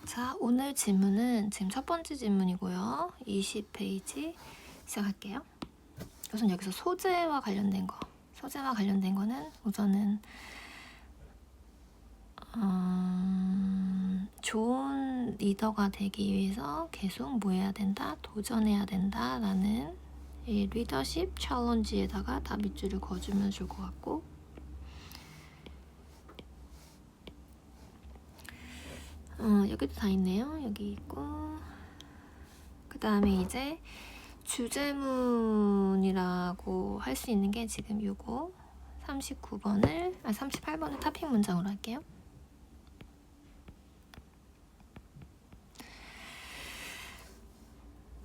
자, 오늘 질문은 지금 첫 번째 질문이고요. 20페이지 시작할게요. 우선 여기서 소재와 관련된 거는 우선은 좋은 리더가 되기 위해서 계속 뭐 해야 된다? 도전해야 된다 라는 이 리더십 챌린지에다가 다 밑줄을 그어주면 좋을 것 같고, 여기도 다 있네요. 여기 있고, 그 다음에 이제 주제문이라고 할 수 있는 게 지금 요거 38번을 타핑 문장으로 할게요.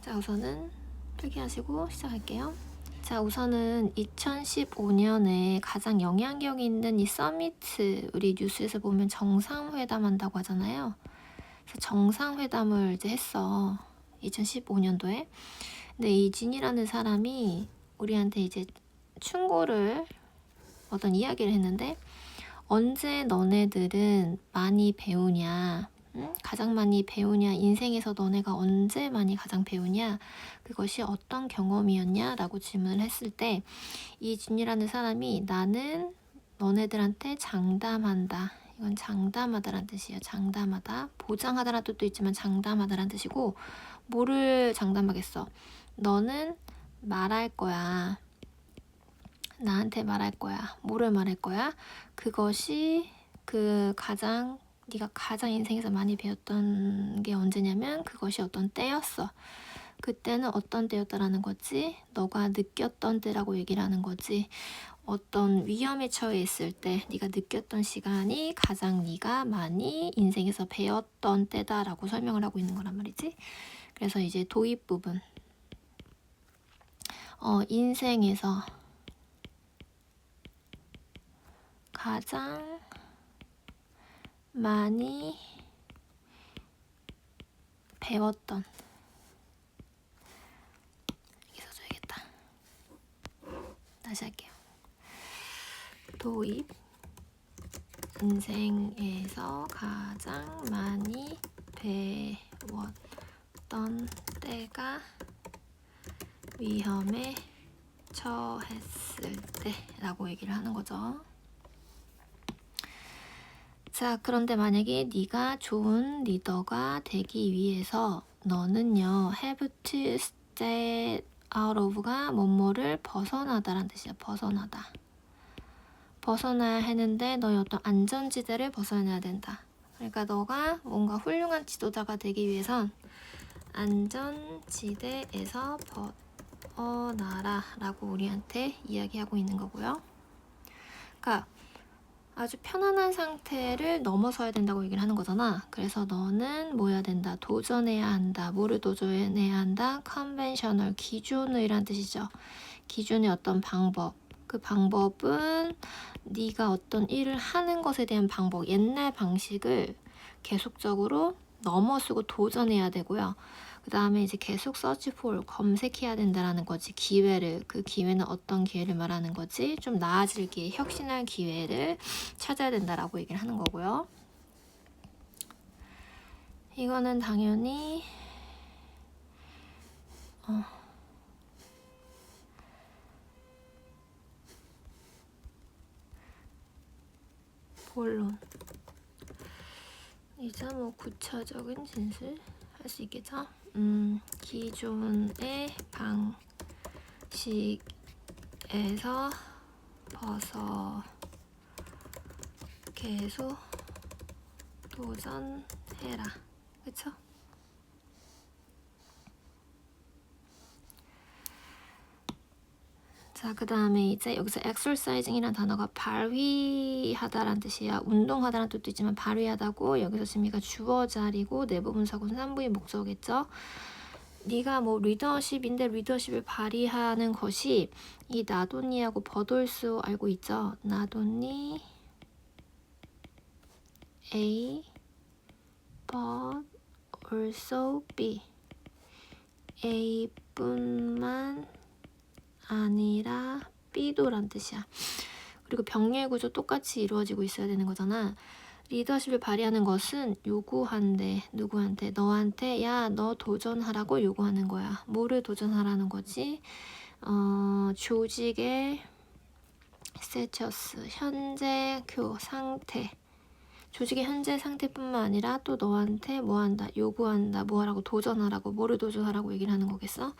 자, 우선은 필기하시고 시작할게요. 자, 우선은 2015년에 가장 영향력 있는 이 서미트, 우리 뉴스에서 보면 정상회담 한다고 하잖아요. 그래서 정상회담을 이제 했어. 2015년도에. 근데 이 진이라는 사람이 우리한테 이제 충고를, 어떤 이야기를 했는데, 언제 너네들은 많이 배우냐, 가장 많이 배우냐, 인생에서 너네가 언제 많이 가장 배우냐, 그것이 어떤 경험이었냐 라고 질문을 했을 때, 이 진이라는 사람이 나는 너네들한테 장담한다, 이건 장담하다란 뜻이에요. 장담하다. 보장하다란 뜻도 있지만 장담하다란 뜻이고, 뭐를 장담하겠어? 너는 말할 거야. 나한테 말할 거야. 뭐를 말할 거야? 그것이 네가 가장 인생에서 많이 배웠던 게 언제냐면 그것이 어떤 때였어. 그때는 어떤 때였다라는 거지. 너가 느꼈던 때라고 얘기를 하는 거지. 어떤 위험에 처해 있을 때 네가 느꼈던 시간이 가장 네가 많이 인생에서 배웠던 때다라고 설명을 하고 있는 거란 말이지. 그래서 이제 도입 부분. 인생에서 가장 많이 배웠던, 여기 써줘야겠다. 다시 할게요. 도입. 인생에서 가장 많이 배웠던 때가 위험에 처했을 때라고 얘기를 하는 거죠. 자, 그런데 만약에 네가 좋은 리더가 되기 위해서 너는요, have to stay out of가 뭐뭐를 벗어나다란 뜻이야. 벗어나다. 벗어나야 하는데 너의 어떤 안전지대를 벗어나야 된다. 그러니까 너가 뭔가 훌륭한 지도자가 되기 위해선 안전지대에서 벗어나라 라고 우리한테 이야기하고 있는 거고요. 그러니까 아주 편안한 상태를 넘어서야 된다고 얘기를 하는 거잖아. 그래서 너는 뭐 해야 된다? 도전해야 한다. 뭐를 도전해야 한다? 컨벤셔널, 기존의란 뜻이죠. 기존의 어떤 방법. 그 방법은 네가 어떤 일을 하는 것에 대한 방법, 옛날 방식을 계속적으로 넘어서고 도전해야 되고요. 그 다음에 이제 계속 search for, 검색해야 된다라는 거지. 기회를, 그 기회는 어떤 기회를 말하는 거지? 좀 나아질 기회, 혁신할 기회를 찾아야 된다라고 얘기를 하는 거고요. 이거는 당연히 본론. 이제 뭐 구체적인 진술 할 수 있겠죠? 기존의 방식에서 벗어 계속 도전해라. 그쵸? 자, 그 다음에 이제 여기서 exercising이라는 단어가 발휘하다라는 뜻이야. 운동하다라는 뜻도 있지만 발휘하다고, 여기서 지금 이가 주어 자리고 내부 분사구는 3부의 목적이겠죠. 네가 뭐 리더십인데 리더십을 발휘하는 것이 이 나돈니하고 버돌수 알고 있죠? 나돈니 A but also B. A뿐만 아니라 B도란 뜻이야. 그리고 병렬 구조 똑같이 이루어지고 있어야 되는 거잖아. 리더십을 발휘하는 것은 요구한대. 누구한테? 너한테 야, 너 도전하라고 요구하는 거야. 뭐를 도전하라는 거지? 조직의 스테처스, 현재 상태. 조직의 현재 상태뿐만 아니라 또 너한테 뭐 한다, 요구한다, 뭐 하라고, 도전하라고, 뭐를 도전하라고 얘기를 하는 거겠어?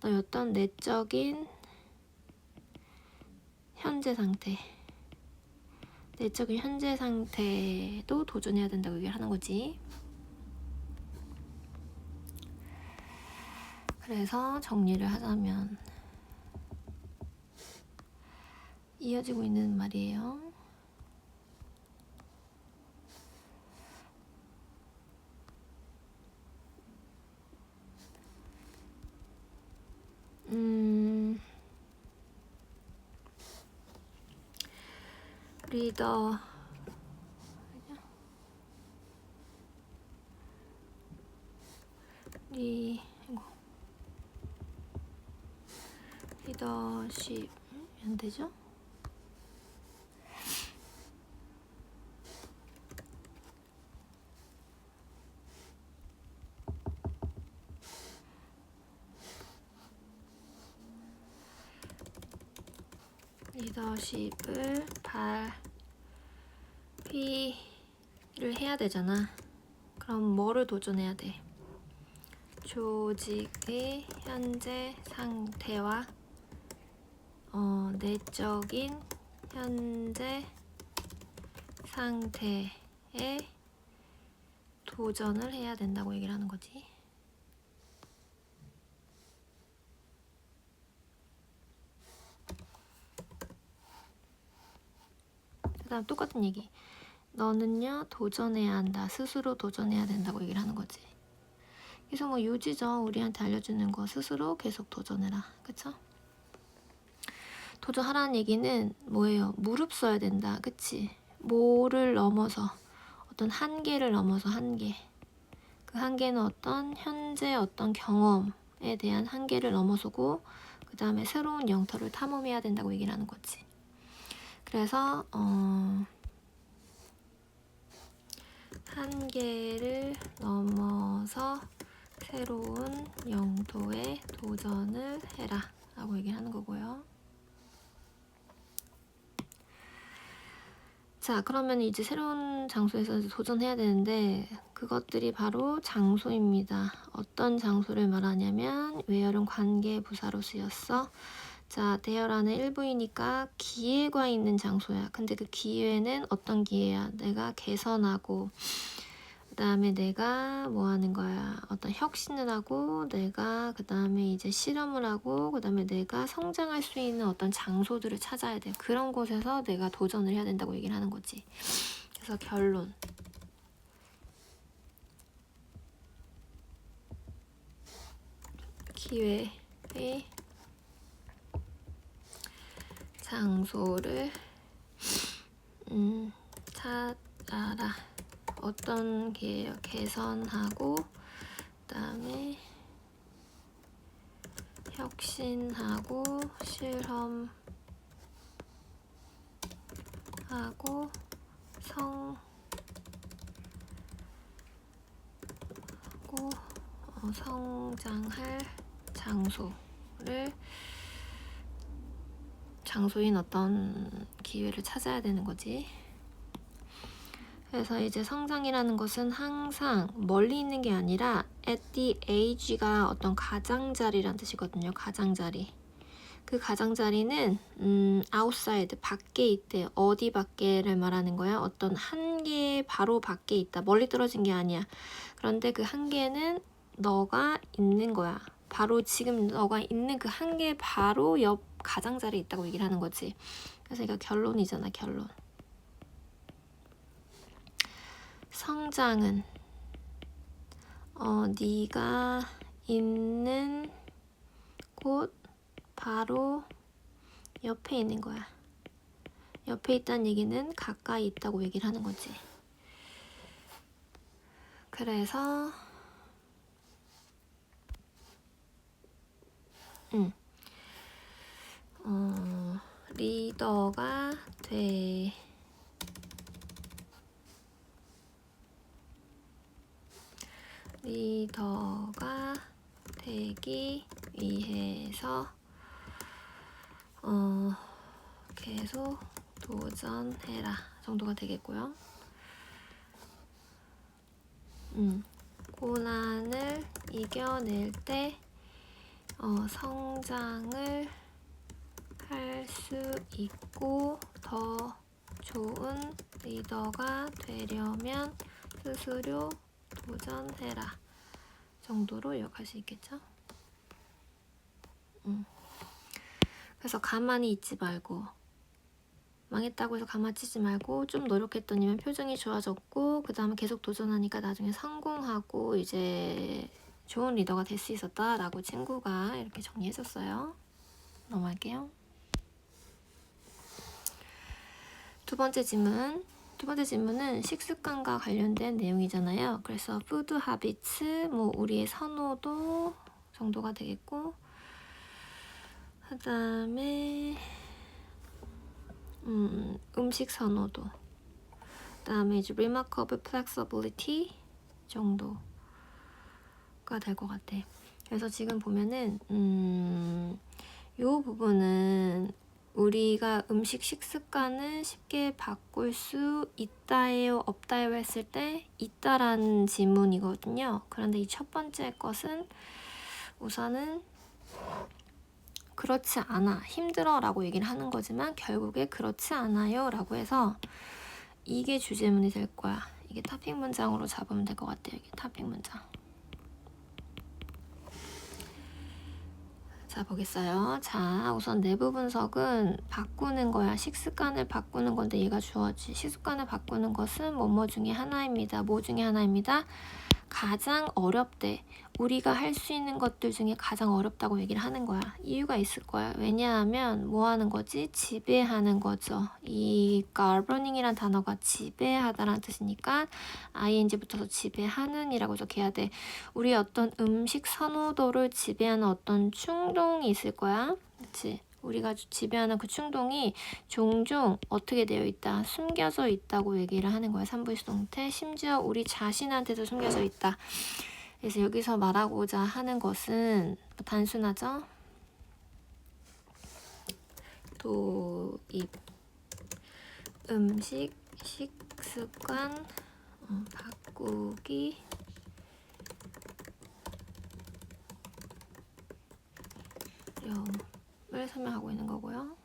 너의 어떤 내적인 현재 상태, 내적인 현재 상태도 도전해야 된다고 얘기를 하는 거지. 그래서 정리를 하자면 이어지고 있는 말이에요. 리더 리더십 안 되죠? 리더십을 발휘를 해야 되잖아. 그럼 뭐를 도전해야 돼? 조직의 현재 상태와 내적인 현재 상태에 도전을 해야 된다고 얘기를 하는 거지. 그 다음 똑같은 얘기. 너는요 도전해야 한다. 스스로 도전해야 된다고 얘기를 하는 거지. 그래서 뭐 유지죠. 우리한테 알려주는 거 스스로 계속 도전해라. 그쵸? 도전하라는 얘기는 뭐예요? 무릅써야 된다. 그치? 뭐를 넘어서 어떤 한계를 넘어서 한계. 그 한계는 어떤 현재 어떤 경험에 대한 한계를 넘어서고 그 다음에 새로운 영토를 탐험해야 된다고 얘기를 하는 거지. 그래서 한계를 넘어서 새로운 영토에 도전을 해라 라고 얘기를 하는 거고요. 자, 그러면 이제 새로운 장소에서 도전해야 되는데 그것들이 바로 장소입니다. 어떤 장소를 말하냐면 외열은 관계 부사로 쓰였어. 자, 대열안의 일부이니까 기회가 있는 장소야. 근데 그 기회는 어떤 기회야? 내가 개선하고 그 다음에 내가 뭐 하는 거야? 어떤 혁신을 하고 내가 그 다음에 이제 실험을 하고 그 다음에 내가 성장할 수 있는 어떤 장소들을 찾아야 돼. 그런 곳에서 내가 도전을 해야 된다고 얘기를 하는 거지. 그래서 결론. 기회의 장소를 찾아라. 어떤 개선하고 그 다음에 혁신하고 실험하고 성장할 장소인 어떤 기회를 찾아야 되는 거지. 그래서 이제 성장이라는 것은 항상 멀리 있는 게 아니라 at the age가 어떤 가장자리란 뜻이거든요. 가장자리. 그 가장자리는 outside, 밖에 있대. 어디 밖에를 말하는 거야? 어떤 한계 바로 밖에 있다. 멀리 떨어진 게 아니야. 그런데 그 한계는 너가 있는 거야. 바로 지금 너가 있는 그 한계 바로 옆 가장자리에 있다고 얘기를 하는 거지. 그래서 이거 결론이잖아, 결론. 성장은 네가 있는 곳 바로 옆에 있는 거야. 옆에 있다는 얘기는 가까이 있다고 얘기를 하는 거지. 그래서 리더가 리더가 되기 위해서 계속 도전해라 정도가 되겠고요. 고난을 이겨낼 때 성장을 할 수 있고 더 좋은 리더가 되려면 스스로 도전해라 정도로 요약할 수 있겠죠? 그래서 가만히 있지 말고 망했다고 해서 가마치지 말고 좀 노력했더니만 표정이 좋아졌고 그 다음에 계속 도전하니까 나중에 성공하고 이제 좋은 리더가 될 수 있었다 라고 친구가 이렇게 정리해줬어요. 넘어갈게요. 두 번째 질문은 식습관과 관련된 내용이잖아요. 그래서 food habits, 우리의 선호도 정도가 되겠고 그 다음에 음식 선호도 그 다음에 이제 remarkable flexibility 정도가 될 것 같아. 그래서 지금 보면은 요 부분은 우리가 음식 식습관을 쉽게 바꿀 수 있다예요 없다예요 했을 때 있다라는 질문이거든요. 그런데 이 첫 번째 것은 우선은 그렇지 않아, 힘들어 라고 얘기를 하는 거지만 결국에 그렇지 않아요 라고 해서 이게 주제문이 될 거야. 이게 타픽 문장으로 잡으면 될 것 같아요. 이게 타픽 문장. 자, 보겠어요. 자, 우선 내부 분석은 바꾸는 거야. 식습관을 바꾸는 건데 얘가 주어지. 식습관을 바꾸는 것은 뭐뭐 중에 하나입니다. 뭐 중에 하나입니다. 가장 어렵대. 우리가 할 수 있는 것들 중에 가장 어렵다고 얘기를 하는 거야. 이유가 있을 거야. 왜냐하면 뭐 하는 거지? 지배하는 거죠. 이 governing 단어가 지배하다라는 뜻이니까 ing 붙어서 지배하는 이라고 적혀야 돼. 우리 어떤 음식 선호도를 지배하는 어떤 충동이 있을 거야. 그치? 우리가 지배하는 그 충동이 종종 어떻게 되어 있다? 숨겨져 있다고 얘기를 하는 거야. 3부 수동태. 심지어 우리 자신한테도 숨겨져 있다. 그래서 여기서 말하고자 하는 것은 단순하죠? 도입 음식 식습관 바꾸기 을 설명하고 있는 거고요.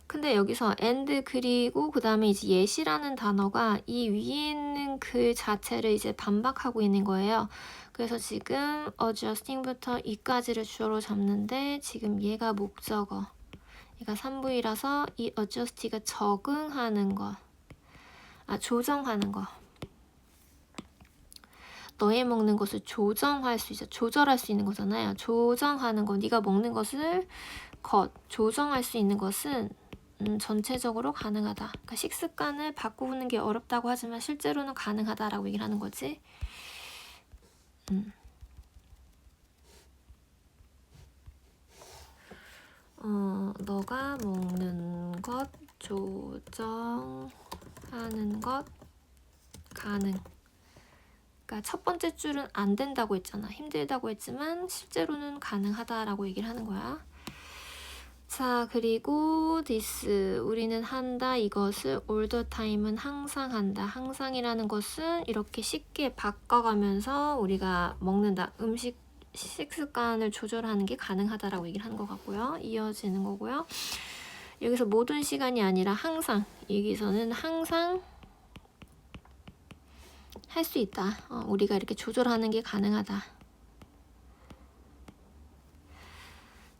근데 여기서 and 그리고 그 다음에 이제 예시라는 단어가 이 위에 있는 글 자체를 이제 반박하고 있는 거예요. 그래서 지금 adjusting부터 이까지를 주어로 잡는데 지금 얘가 목적어. 얘가 3부이라서 이 adjust가 적응하는 거. 조정하는 거. 너의 먹는 것을 조정할 수 있어. 조절할 수 있는 거잖아요. 조정하는 거. 네가 먹는 것을 조정할 수 있는 것은 전체적으로 가능하다. 그러니까 식습관을 바꾸는 게 어렵다고 하지만 실제로는 가능하다라고 얘기를 하는 거지. 너가 먹는 것 조정하는 것 가능. 그러니까 첫 번째 줄은 안 된다고 했잖아. 힘들다고 했지만 실제로는 가능하다라고 얘기를 하는 거야. 자, 그리고 this 우리는 한다 이것을 all the time은 항상 한다. 항상이라는 것은 이렇게 쉽게 바꿔가면서 우리가 먹는다. 음식 식습관을 조절하는 게 가능하다라고 얘기를 하는 것 같고요. 이어지는 거고요. 여기서 모든 시간이 아니라 항상 여기서는 항상 할 수 있다. 우리가 이렇게 조절하는 게 가능하다.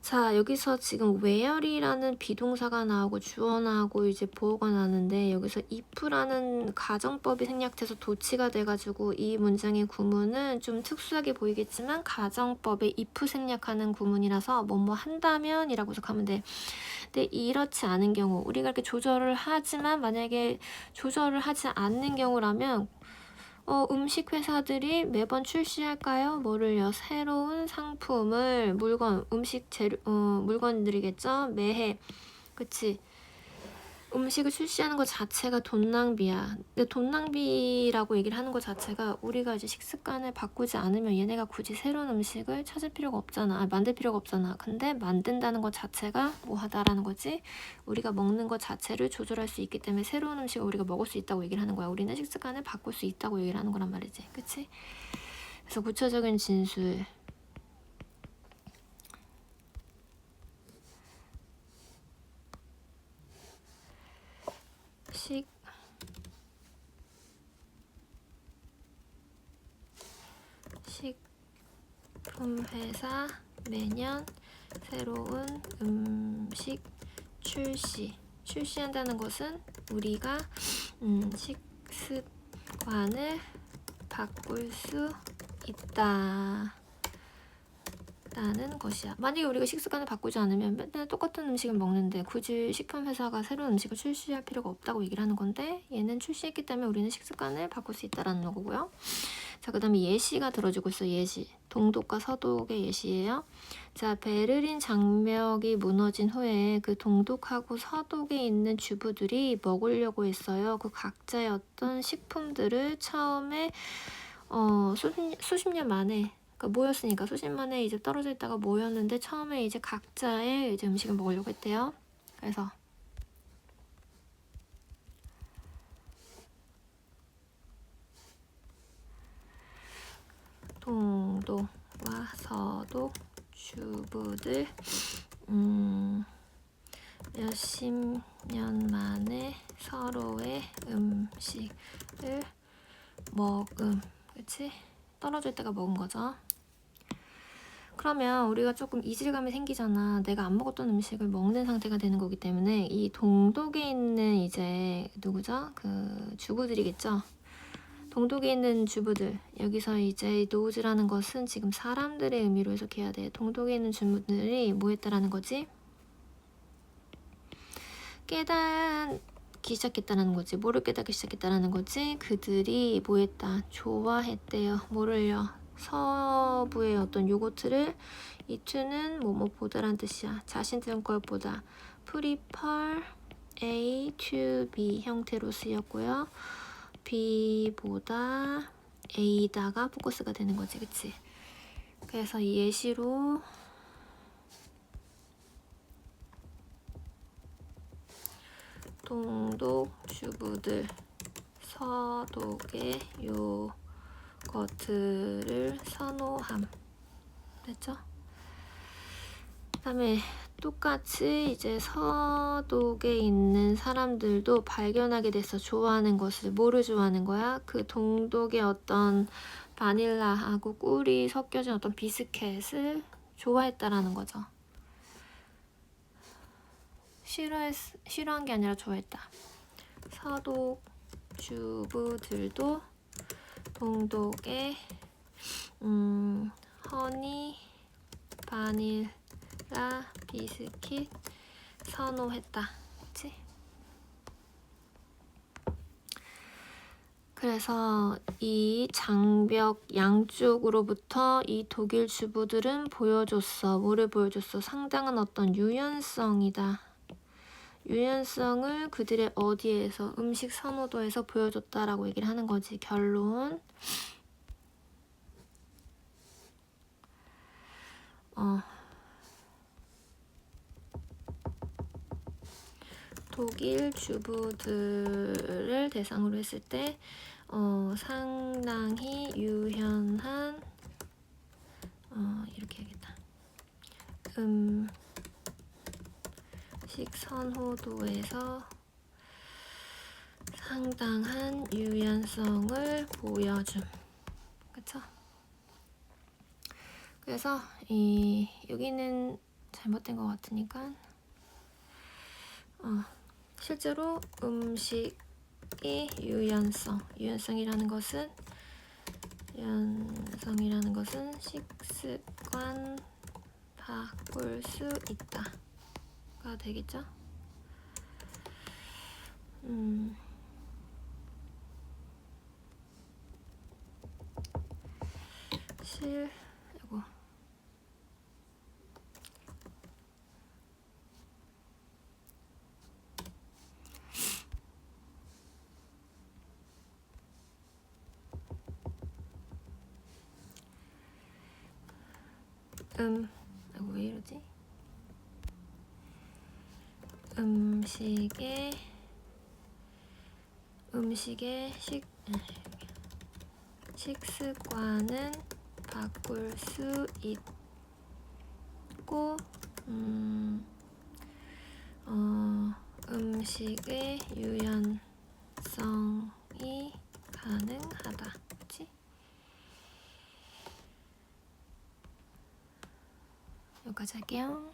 자, 여기서 지금 where이라는 비동사가 나오고 주어 나오고 이제 보어가 나는데 여기서 if라는 가정법이 생략돼서 도치가 돼가지고 이 문장의 구문은 좀 특수하게 보이겠지만 가정법에 if 생략하는 구문이라서 뭐뭐 한다면 이라고 해석하면 돼. 근데 이렇지 않은 경우 우리가 이렇게 조절을 하지만 만약에 조절을 하지 않는 경우라면 음식 회사들이 매번 출시할까요? 뭐를요? 새로운 상품을 물건, 음식 재료, 물건들이겠죠? 매해. 그치? 음식을 출시하는 것 자체가 돈 낭비야. 근데 돈 낭비라고 얘기를 하는 것 자체가 우리가 이제 식습관을 바꾸지 않으면 얘네가 굳이 새로운 음식을 찾을 필요가 없잖아. 만들 필요가 없잖아. 근데 만든다는 것 자체가 뭐 하다라는 거지? 우리가 먹는 것 자체를 조절할 수 있기 때문에 새로운 음식을 우리가 먹을 수 있다고 얘기를 하는 거야. 우리는 식습관을 바꿀 수 있다고 얘기를 하는 거란 말이지. 그치? 그래서 구체적인 진술. 식품회사 매년 새로운 음식 출시한다는 것은 우리가 식습관을 바꿀 수 있다 라는 것이야. 만약에 우리가 식습관을 바꾸지 않으면 맨날 똑같은 음식을 먹는데 굳이 식품회사가 새로운 음식을 출시할 필요가 없다고 얘기를 하는 건데, 얘는 출시했기 때문에 우리는 식습관을 바꿀 수 있다라는 거고요. 자, 그 다음에 예시가 들어주고 있어. 예시. 동독과 서독의 예시예요. 자, 베를린 장벽이 무너진 후에 그 동독하고 서독에 있는 주부들이 먹으려고 했어요. 그 각자의 어떤 식품들을 처음에 수십 년 만에, 그러니까 모였으니까 수십 만에 이제 떨어져 있다가 모였는데 처음에 이제 각자의 이제 음식을 먹으려고 했대요. 그래서 동독과 서독 주부들 몇십 년 만에 서로의 음식을 먹음. 그치? 떨어져 있다가 먹은 거죠. 그러면 우리가 조금 이질감이 생기잖아. 내가 안 먹었던 음식을 먹는 상태가 되는 거기 때문에 이 동독에 있는 이제 누구죠? 그 주부들이겠죠? 동독에 있는 주부들. 여기서 이제 노즈라는 것은 지금 사람들의 의미로 해석해야 돼. 동독에 있는 주부들이 뭐 했다라는 거지? 깨닫기 시작했다는 거지. 뭐를 깨닫기 시작했다는 거지? 그들이 뭐 했다? 좋아했대요. 뭐를요? 서부의 어떤 요거트를 이투는 뭐뭐 보다란 뜻이야. 자신들 걸 보다. prefer A to B 형태로 쓰였고요. B보다 A다가 포커스가 되는 거지. 그치? 그래서 이 예시로 동독 주부들 서독의 요거트를 선호함. 됐죠? 그 다음에 똑같이 이제 서독에 있는 사람들도 발견하게 돼서 좋아하는 것을, 뭐를 좋아하는 거야? 그 동독의 어떤 바닐라하고 꿀이 섞여진 어떤 비스켓을 좋아했다라는 거죠. 싫어한 게 아니라 좋아했다. 서독 주부들도 동독의 허니 바닐라 비스킷 선호했다. 그치? 그래서 이 장벽 양쪽으로부터 이 독일 주부들은 보여줬어. 뭐를 보여줬어? 상당한 어떤 유연성이다. 유연성을 그들의 어디에서, 음식 선호도에서 보여줬다라고 얘기를 하는 거지. 결론. 독일 주부들을 대상으로 했을 때 상당히 유연한 이렇게 해야겠다. 음식 선호도에서 상당한 유연성을 보여줌. 그쵸? 그래서 여기는 잘못된 것 같으니까 실제로 음식의 유연성이라는 것은 식습관 바꿀 수 있다가 되겠죠? 이거 아이고 왜 이러지? 음식의 식습관은 바꿀 수 있고 음식의 유연성이 가능하다. 그치? 여기까지 할게요.